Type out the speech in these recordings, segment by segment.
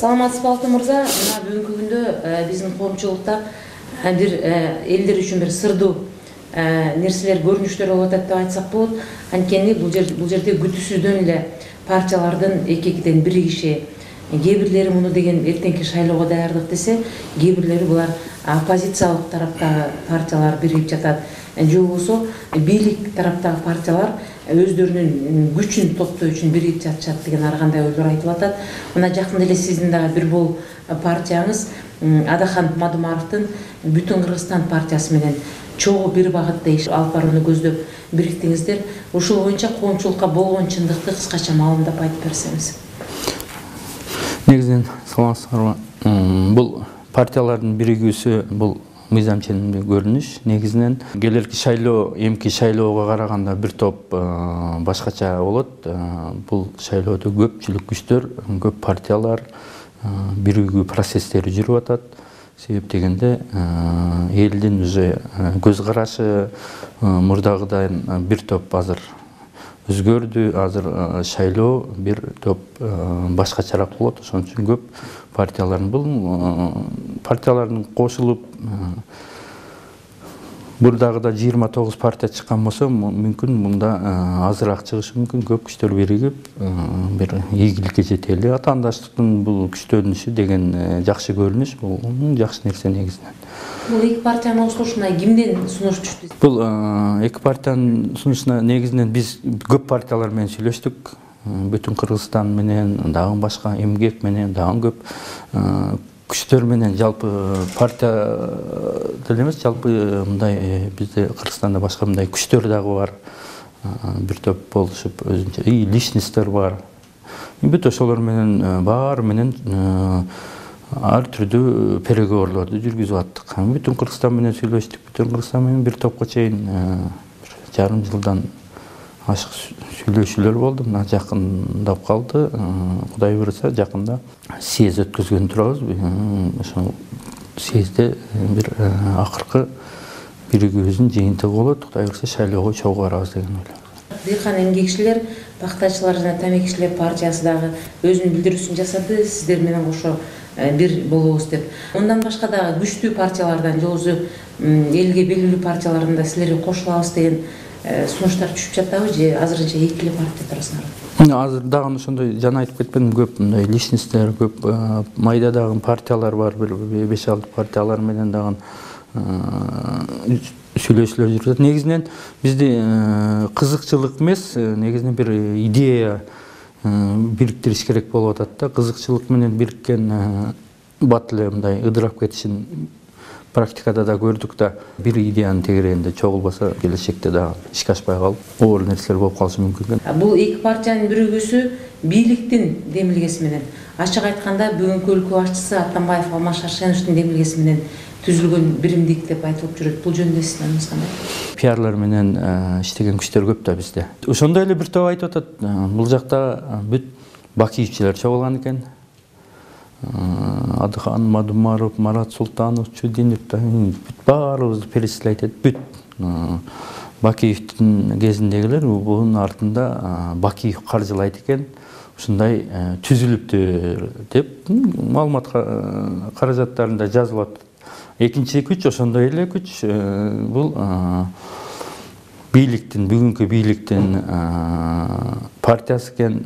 Саламатсызбы Алтын мырза, мына бүгүнкү күндө биздин коомчулукта бир элдер үчүн бир сырдуу нерселер, көрүнүштөр болуп атат деп айтсак болот. Анткени бул жерде күтүүсүздөн эле партиялардын эки-экиден биригиши, кээ бирлери муну деген эртеңки шайлоого даярдык десе, кээ бирлери булар оппозициялык тараптагы партиялар биригип жатат. Же болбосо бийлик тараптагы партиялар өздөрүнүн күчүн топтоо үчүн биригип жатышат деген ар кандай ойлор айтылып атат. Мына жакында эле сиздин дагы бир бул партияңыз Адахан Мадумаровдун Бүтүн Кыргызстан партиясы менен чогуу бир багытта иш алып барууну көздөп бириктиңиздер. Ушул боюнча коомчулукка болгон чындыкты кыскача маалымдап айтып берсеңиз. Негизинен саламатсыздарбы. Бул партиялардын биригүүсү бул мыйзам ченемдүү көрүнүш. Негизинен келерки шайлоо, эмки шайлоого караганда бир топ башкача болот. Бул шайлоодо көпчүлүк күчтөр, көп партиялар биригүү процесстери жүрүп атат. Себеп дегенде элдин уже көз карашы мурдагыдан бир топ азыр өзгөрдү. Азыр шайлоо бир топ башкачараак болот. Ошон үчүн көп партиялардын кошулуп бурдагыда 29 партия чыккан болсо, мүмкүн мында азыраак чыгышы мүмкүн. Көп күчтөр биригип бир ийгиликке жетели. Атаандаштыктын бул күчтөнүшү деген жакшы көрүнүш, бул жакшы нерсе негизинен. Бул эки партиянын осулушуна кимден сунуш түштү? Бул эки партиянын сунушуна негизинен биз көп партиялар менен сүйлөштүк. Бүтүн Кыргызстан менен, дагы башка эмгек менен, дагы көп күчтөр менен, жалпы партия деле эмес, жалпы мындай бизде Кыргызстанда башка мындай күчтөр дагы бар. Бир топ болушуп өзүнчө личностьтер бар. Бүт ошолор менен баары менен ар түрдүү переговорлорду жүргүзүп аттык. Бүтүн Кыргызстан менен сүйлөштүк. Бүтүн Кыргызстан менен бир топко чейин жарым жылдан ашык сүйлөшүүлөр болду. Мына жакындап калды. Кудай буйруса, жакында съезд өткөзгөн турабыз. Ошол съездде бир акыркы биригүүбүздүн жыйынтыгы болот. Кудай буйруса, шайлоого чогуу барабыз деген ойлойм. Дыйкан эмгекчилер, бактачылар жана тамекичилер партиясы дагы өзүнүн билдирүүсүн жасады, сиздер менен кошо бир болобуз деп. Мындан башка дагы күчтүү партиялардан, же болбосо элге белгилүү партиялардан да силерге кошулабыз деген сунуштар түшүп жатабы, же азырынча эки эле партия турасыңарбы? Азыр дагы ошондой жана айтып кетпедим, көп мындай личностьтер, көп майда дагы партиялар бар, бир 5-6 партиялар менен дагы сүйлөшүүлөр жүрүп жатат. Негизинен бизди кызыкчылык эмес, негизинен бир идея бириктириш керек болуп атат да. Кызыкчылык менен бириккен бат эле мындай ыдырап кетишин практикада да көрдүк да. Бир идеянын тегерегинде чогулбаса, келечекте дагы ишке ашпай калып, оор нерселер болуп калышы мүмкүн. Бул эки партиянын биригүүсү бийликтин демилгеси менен, ачык айтканда бүгүнкү өлкө башчысы Атамбаев Алмаз Шаршеновдун демилгеси менен түзүлгөн биримдик деп айтылып жүрөт. Бул жөнүндө сиздин оюңуз кандай? Пиарлар менен иштеген күчтөр көп да бизде. Ошондой эле бир топ айтып атат, бул жакта бүт бакиевчилер чогулган экен. Адахан Мадумаров, Марат Султанов, Чудинов, бүт баарыбызды перечислять этип, бүт Бакиевдин кезиндегилер бунун артында Бакиев каржылайт экен. Ушундай түзүлүптү деп маалымат каражаттарында жазылып атат. Экинчи күч ошондой эле күч, бул бийликтин, бүгүнкү бийликтин партиясы экен.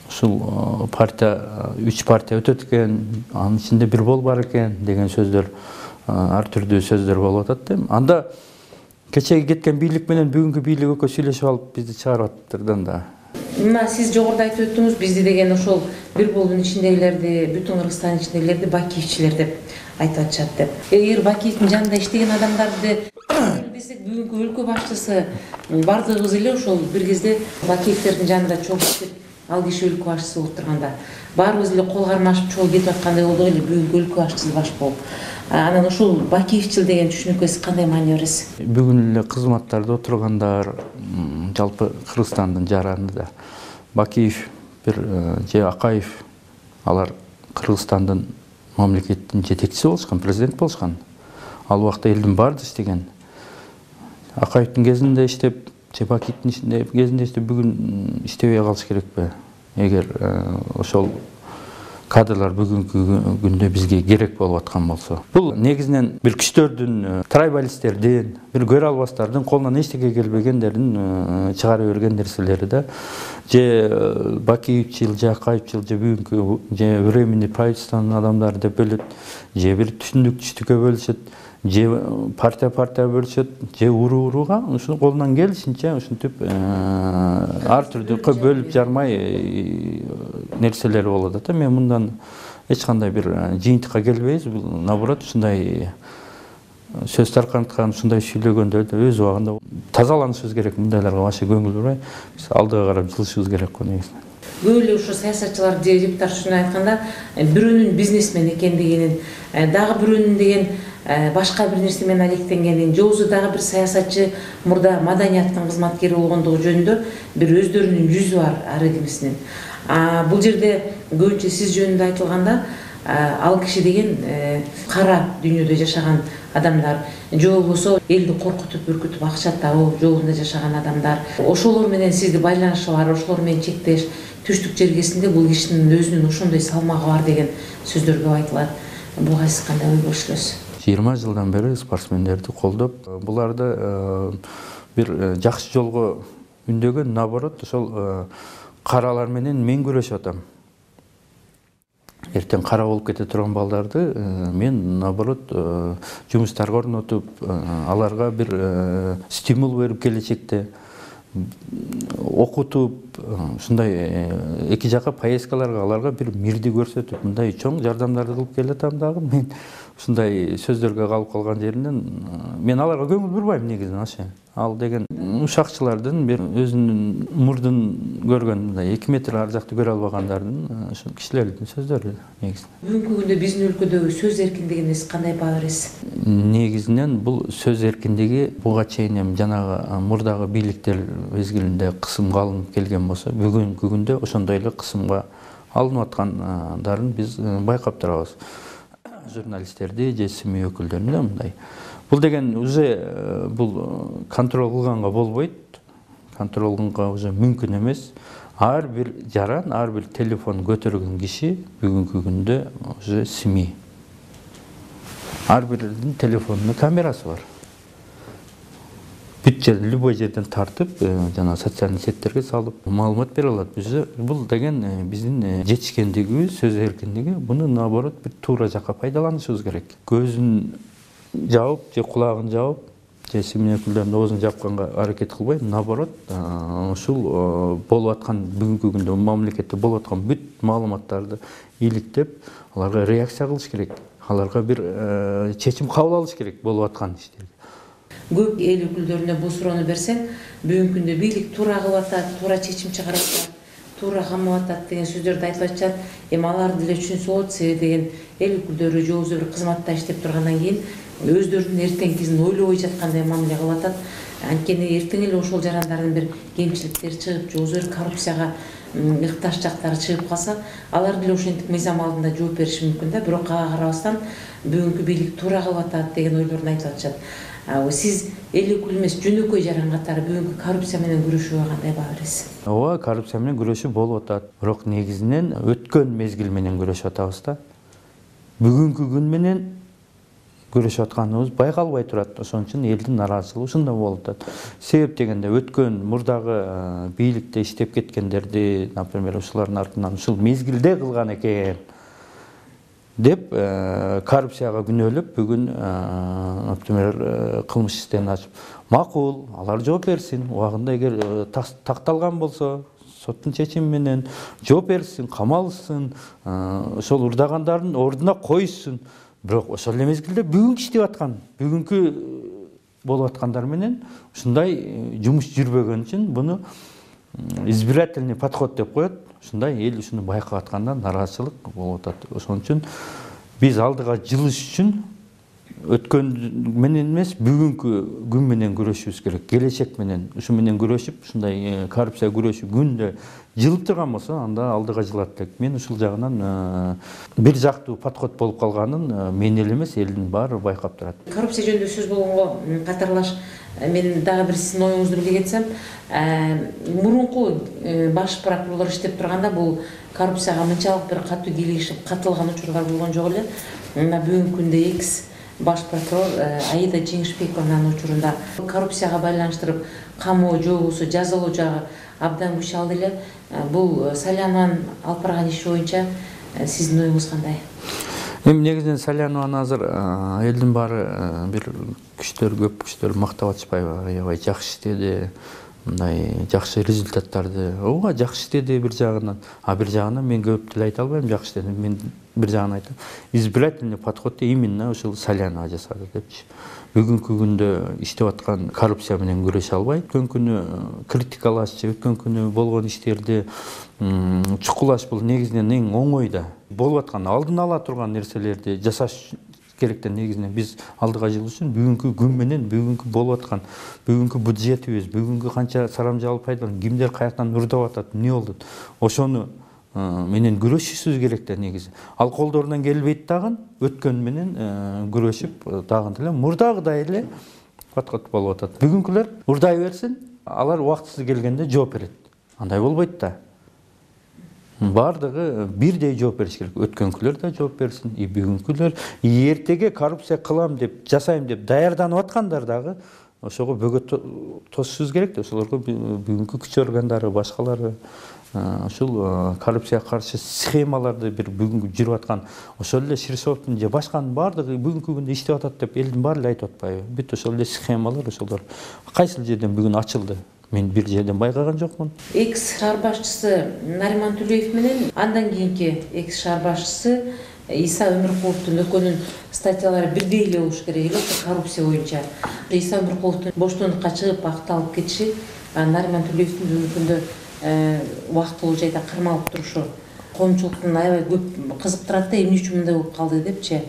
Ушул партия 3 партия өтөт экен, анын ичинде бир бол бар экен деген сөздөр, ар түрдүү сөздөр болуп атат. Анда кечеги кеткен бийлик менен бүгүнкү бийлик экөө сүйлөшүп алып бизди чыгарып атыптырдан да. Мына сиз жогоруда айтып өттүңүз, бизди деген ошол бир болдун ичиндегилерди, Бүтүн Кыргызстан ичиндегилерди бакиевчилер деп айтып атышат деп. Эгер Бакиевдин жанында иштеген адамдарды десек, бүгүнкү өлкө башчысы бардыгыбыз эле ошол бир кезде Бакиевдердин жанында чогуу иштеп, ал киши өлкө башчысы болуп турганда, баарыбыз эле кол кармашып чогуу кетип аткандай болдук эле бүгүнкү өлкө башчысы баш болуп. Анан ушул Бакиевчил деген түшүнүккө сиз кандай маани бересиз? Бүгүн эле кызматтарда отургандар, жалпы Кыргызстандын жаранында Бакиев бир же Акаев, алар Кыргызстандын мамлекеттин жетекчиси болушкан, президент болушкан. Ал убакта элдин баарды иштеген. Акаевдин кезинде иштеп, Бакиевдин кезинде иштеп, бүгүн иштебей калыш керекпи? Эгер ошол кадрлар бүгүнкү күндө бизге керек болуп аткан болсо, бул негизинен бир күчтөрдүн, трайбалисттердин, бир көрө албастардын, колунан эчтеке келбегендердин чыгарып берген нерселери да. Же Бакиевчил, же Акаевчил, же бүгүнкү же временный правительствонун адамдары деп бөлөт, же бир түшүндүк-түштүккө бөлүшөт, же партия бөлүшөт, же урууга ушуну колунан келишинче ушинтип ар түрдүү бөлүп жармай нерселер болот да. Мен мындан эч кандай бир жыйынтыкка келбейбиз. Бул наоборот ушундай сөз таркаткан, ушундай сүйлөгөндөрдү өз убагында тазаланышыбыз керек. Мындайларга башка көңүл бурбай, биз алдыга карап жылышыбыз керек го негизинен. Көп эле ушу саясатчылар же депутаттар ушуну айтканда, бирөөнүн бизнесмен экендигинин, дагы бирөөнүн деген башка бир нерсе менен алектенгенин, же болбосо дагы бир саясатчы мурда маданияттын кызматкери болгондугу жөнүндө бир өздөрүнүн жүзү бар ар кимисинин. Бул жерде көбүнчө сиз жөнүндө айтылганда, ал киши деген кара дүйнөдө жашаган адамдар, же болбосо элди коркутуп, үркүтүп акча табуу жолунда жашаган адамдар. Ошолор менен сизди байланышы бар, ошолор менен чектеш, түштүк жергесинде бул кишинин өзүнүн ошондой салмагы бар деген сөздөр көп айтылат. Буга сиз кандай ой көрсөтөсүз? 20 жылдан бери спортсмендерди колдоп, буларды бир жакшы жолго үндөгөн, наоборот, ошол каралар менен мен күрөшүп атам. Эртең кара болуп кете турган балдарды мен наоборот жумуштарга орнотуп, аларга бир стимул берип, келечекте окутуп, ушундай эки жака поездкаларга аларга бир мирди көрсөтүп, мындай чоң жардамдарды кылып келатам дагы. Мен ушундай сөздөргө калып калган жеринен мен аларга көңүл бурбайм негизинен ашы. Ал деген ушакчылардын бир өзүнүн мурдун көргөн, 2 метр ар жакты көрө албагандардын ошо кишилердин сөздөрү негизинен. Бүгүнкү күндө биздин өлкөдөгү сөз эркиндигине сиз кандай баа бересиз? Негизинен бул сөз эркиндиги буга чейин эми жанагы мурдагы бийликтер мезгилинде кысымга алынып келген болсо, бүгүнкү күндө ошондой эле кысымга алынып аткандарын биз байкап турабыз. Журналисттерди же СМИ өкүлдөрүн да мындай. Бул деген уже бул контроль кылганга болбойт. Контроль кылганга уже мүмкүн эмес. Ар бир жаран, ар бир телефон көтөргөн киши бүгүнкү күндө уже СМИ. Ар биринин телефонунун камерасы бар. Бүт жерден, любой жерден тартып, жана социалдык сеттерге салып маалымат бере алат. Бул деген биздин жетишкендигибиз, сөз эркиндиги. Буну наоборот бир туура жакка пайдаланышыбыз керек. Көзүн жаап, же кулагын жаап, же СМИ өкүлдөрүнүн оозун жапканга аракет кылбай, наоборот, ушул болуп аткан бүгүнкү күндө мамлекетте болуп аткан бүт маалыматтарды иликтеп, аларга реакция кылыш керек. Аларга бир чечим кабыл алыш керек болуп аткан иштерге. Көп эл өкүлдөрүнө бул суроону берсең, бүгүнкү күндө бийлик туура кылып атат, туура чечим чыгарып атат, туура камап атат деген сөздөрдү айтып атышат. Эми аларды деле түшүнсө болот, себеби деген эл өкүлдөрү же болбосо бир кызматта иштеп тургандан кийин өздөрүнүн эртеңкисин ойлобой жаткандай мамиле кылып атат. Анткени эртең эле ошол жарандардын бир кемчиликтери чыгып, же болбосо бир коррупцияга ыкташ жактары чыгып калса, алар деле ошентип мыйзам алдында жооп бериши мүмкүн да. Бирок ага карабастан бүгүнкү бийлик туура кылып атат деген ойлорун айтып атышат. Сиз эл өкүлү эмес, жөнөкөй жаран катары бүгүнкү коррупция менен күрөшүүгө кандай баа бересиз? Ооба, коррупция менен күрөшүү болуп атат. Бирок негизинен өткөн мезгил менен күрөшүп атабыз да. Бүгүнкү күн менен күрөшүп атканыбыз байкалбай турат. Ошон үчүн элдин нараазычылыгы ушунда болуп атат. Себеп дегенде өткөн мурдагы бийликте иштеп кеткендерди, например, ушулардын артынан ушул мезгилде кылган экен деп коррупцияга күнөөлөп, бүгүн, например, кылмыш иштен ачып, макул, алар жооп берсин, убагында эгер такталган болсо, соттун чечими менен жооп берсин, камалышсын, ошол урдагандардын ордуна коюшсун. Бирок ошол эле мезгилде бүгүнкү иштеп аткан, бүгүнкү болуп аткандар менен ушундай жумуш жүрбөгөн үчүн буну избирательный подход деп коет. Ушундай эл ушуну байкап атканда нараазычылык болуп атат. Ошон үчүн биз алдыга жылыш үчүн өткөн менен эмес, бүгүнкү күн менен күрөшүбүз керек. Келечек менен ушу менен күрөшүп, ушундай коррупция күрөшүү күндө жылып турган болсо, анда алдыга жылат элек. Мен ушул жагынан бир жактуу подход болуп калганын мен эле эмес, элдин баары байкап турат. Коррупция жөнүндө сөз болгонго катарлаш мен дагы бир сиздин оюңузду биле кетсем, мурунку баш прокурор иштеп турганда бул коррупцияга мынчалык бир катуу кийлигишип катылган учурлар болгон жок эле. Мына бүгүнкү күндө экс баш прокурор Аида Жеңишбекованын учурунда коррупцияга байланыштырып камоо же болбосо жазалоо жагы абдан күч алды эле. Бул Салянованын алып барган иши боюнча сиздин оюңуз кандай? Эми негизинен Салянованы азыр элдин баары бир көп күчтөр мактап атышпайбы? Аябай жакшы иштеди, мындай жакшы результаттарды. Ооба жакшы иштеди бир жагынан, а бир жагынан мен көп деле айта албайм жакшы иштеди. Мен бир жагынан айтам, избирательный подход именно ушул Салянова жасады депчи. Бүгүнкү күндө иштеп аткан коррупция менен күрөшө албайт. Өткөн күнү критикалашчы, өткөн күнү болгон иштерди чукулаш бул негизинен эң оңой да. Болуп аткан алдын ала турган нерселерди жасаш керек да. Негизинен биз алдыга жыл үчүн бүгүнкү күн менен бүгүнкү болуп аткан бүгүнкү бюджетибиз, бүгүнкү канча сарамжалып пайдаланып, кимдер каяктан ырдап атат, эмне болду, ошону менен күрөшүшүбүз керек да негизи. Ал колдорунан келбейт дагы өткөн менен күрөшүп дагы деле мурдагыдай эле подход болуп атат. Бүгүнкүлөр урдай берсин, алар убактысы келгенде жооп берет. Андай болбойт да. Бардыгы бирдей жооп бериш керек. Өткөнкүлөр да жооп берсин, бүгүнкүлөр эртеге коррупция кылам деп, жасайм деп даярданып аткандар дагы ошого бөгөт тосушубуз керек да. Ошолорго бүгүнкү күч органдары, башкалары ушул коррупцияга каршы схемаларды бир бүгүнкү жүрүп аткан ошол эле Ширсовдун же башканын бардыгы бүгүнкү күндө иштеп атат деп элдин баары эле айтып атпайбы? Бүт ошол эле схемалар, ошолор кайсыл жерден бүгүн ачылды? Мен бир жерден байкаган жокмун. Экс шаар башчысы Нариман Төлеев менен андан кийинки экс шаар башчысы Иса Өмүркуловдун экөөнүн статьялары бирдей эле болуш керек эле коррупция боюнча. Иса Өмүркуловдун боштондукка чыгып акталып кетиши, Нариман Төлеевдин бүгүнкү күндө убактылуу жайда кармалып турушу коомчулуктун аябай көп кызыктырат да, эмне үчүн мындай болуп калды депчи.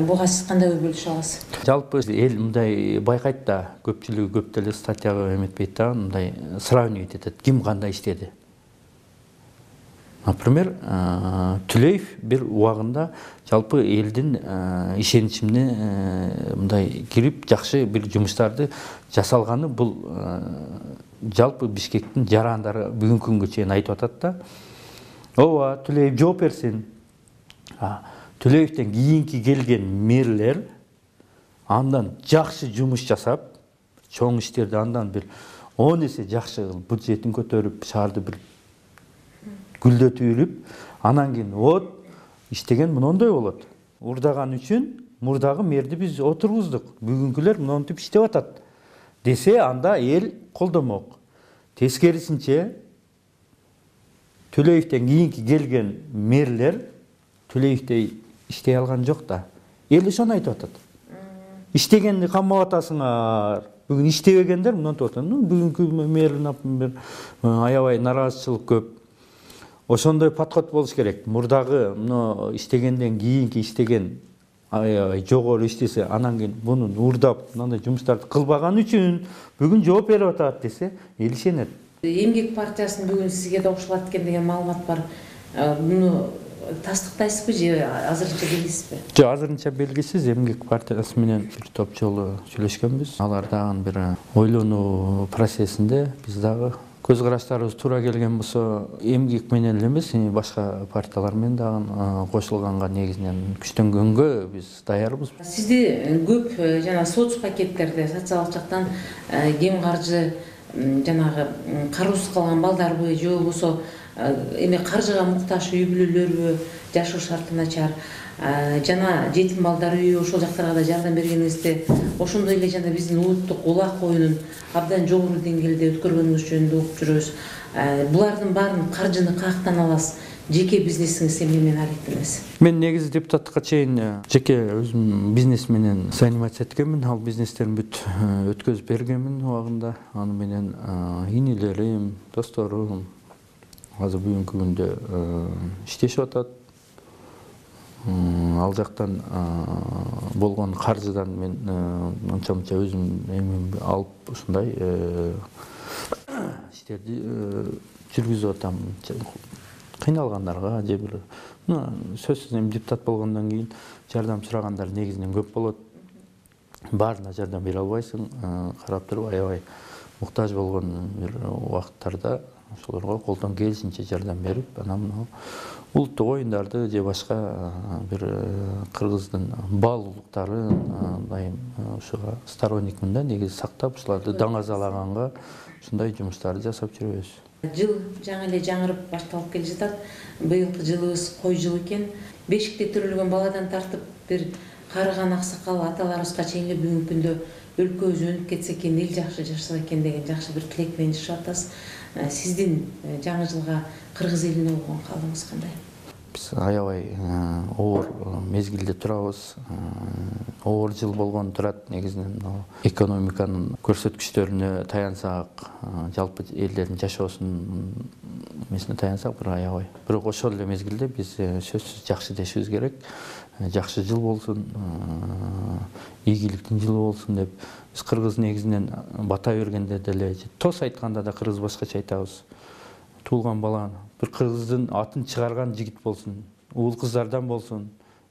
Буга сиз кандай ой бөлүшө аласыз? Жалпы эл мындай байкайт да, көпчүлүгү көп деле статьяга эметпейт да, мындай сравнивать этет, ким кандай иштеди. Например, Төлеев бир убагында жалпы элдин ишеничине мындай кирип жакшы бир жумуштарды жасалганы бул жалпы Бишкектин жарандары бүгүнкү күнгө чейин айтып атат да. Ооба, Төлеев жооп берсин. Төлеевден кийинки келген мэрлер андан жакшы жумуш жасап, чоң иштерди андан бир 10 эсе жакшы кылып, бюджетин көтөрүп, шаарды бир гүлдөтүп жүрүп, анан кийин вот иштеген мындай болот. Урдаган үчүн мурдагы мэрди биз отургуздук. Бүгүнкүлөр монтип иштеп атат десе, анда эл колдомок. Тескерисинче Төлеевден кийинки келген мэрлер Төлеевдей иштей алган жок да. Эл ошону айтып атат. Иштегенди камап атасыңар. Бүгүн иштебегендер монтип атат. Бүгүнкү мэр, например, аябай нараазычылык көп. Ошондой подход болуш керек. Мурдагы иштегенден кийинки иштеген аябай жогору иштесе, анан кийин мунун урдап, мындай жумуштарды кылбаган үчүн бүгүн жооп берип атат десе, эл ишенет. Эмгек партиясынын бүгүн сизге да кошулат экен деген маалымат бар. Муну тастыктайсызбы же азырынча белгисизби? Жок, азырынча белгисиз. Эмгек партиясы менен бир топ жолу сүйлөшкөнбүз. Алар дагы бир ойлонуу процессинде, биз дагы көз караштарыбыз туура келген болсо, эмгек менен эле эмес, башка партиялар менен дагы кошулганга негизинен күчтөнгөнгө биз даярбыз. Сизди көп жана соц пакеттерде, социалдык жактан кем каржы, жанагы кароосуз калган балдарбы же болбосо эме каржыга муктаж үй бүлөлөрбү, жашоо шарты начар, жана жетим балдар үйү, ошол жактарга да жардам бергениңизде, ошондой эле жана биздин улуттук улак оюнун абдан жогору деңгээлде өткөргөнүңүз жөнүндө угуп жүрөбүз. Булардын баарын каржыны каяктан аласыз? Жеке бизнесиңиз эмне менен алектенесиз? Мен негизи депутаттыкка чейин жеке өзүм бизнес менен заниматься эткенмин. Ал бизнестерин бүт өткөзүп бергенмин убагында. Аны менен инилерим, досторум азыр бүгүнкү күндө иштешип атат. Ал жактан болгон каржыдан мен анча мынча өзүм эмемди алып ушундай иштерди жүргүзүп атам. Кыйналгандарга же бир сөзсүз эми депутат болгондон кийин жардам сурагандар негизинен көп болот. Баарына жардам бере албайсың. Карап туруп аябай муктаж болгон бир убакыттарда ошолорго колдон келишинче жардам берип, анан мына улуттук оюндарды же башка бир кыргыздын баал улуктарын дайым ушуга сторонникмин да, негизи сактап, ушуларды даңазалаганга ушундай жумуштарды жасап жүрөбүз. Жыл жаңы эле жаңырып башталып келе жатат. Быйылкы жылыбыз кой жыл экен. Бешикте төрөлгөн баладан тартып бир карыган аксакал аталарыбызга чейин эле бүгүнкү күндө өлкөбүз өнүп кетсе экен, эл жакшы жашаса экен деген жакшы бир тилек менен жашап атасыз. Сиздин жаңы жылга кыргыз элине болгон каалооңуз кандай? Биз аябай оор мезгилде турабыз. Оор жыл болгон турат. Негизинен экономиканын көрсөткүчтөрүнө таянсак, жалпы элдердин жашоосунун эмесине таянсак, бир аябай. Бирок ошол эле мезгилде биз сөзсүз жакшы дешибиз керек. Жакшы жыл болсун, ийгиликтин жылы болсун деп биз кыргыз негизинен бата бергенде деле, тос айтканда да кыргыз башкача айтабыз. Туулган бала бир кыргыздын атын чыгарган жигит болсун, уул кыздардан болсун,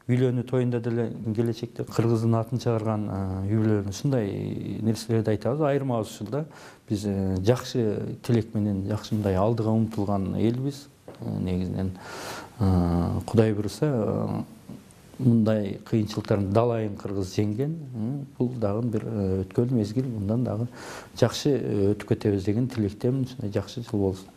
үй бүлөнү тоюнда деле келечекте кыргыздын атын чыгарган үй бүлөлөр ушундай нерселерди айтабыз. Айырмабыз ушул да. Биз жакшы тилек менен, жакшы мындай алдыга умтулган элбиз. Негизинен Кудай буйруса мындай кыйынчылыктардын далайын кыргыз жеңген. Бул дагы бир өткөн мезгил, мындан дагы жакшы өтүп кетебиз деген тилектемин. Ушундай жакшы жыл болсун.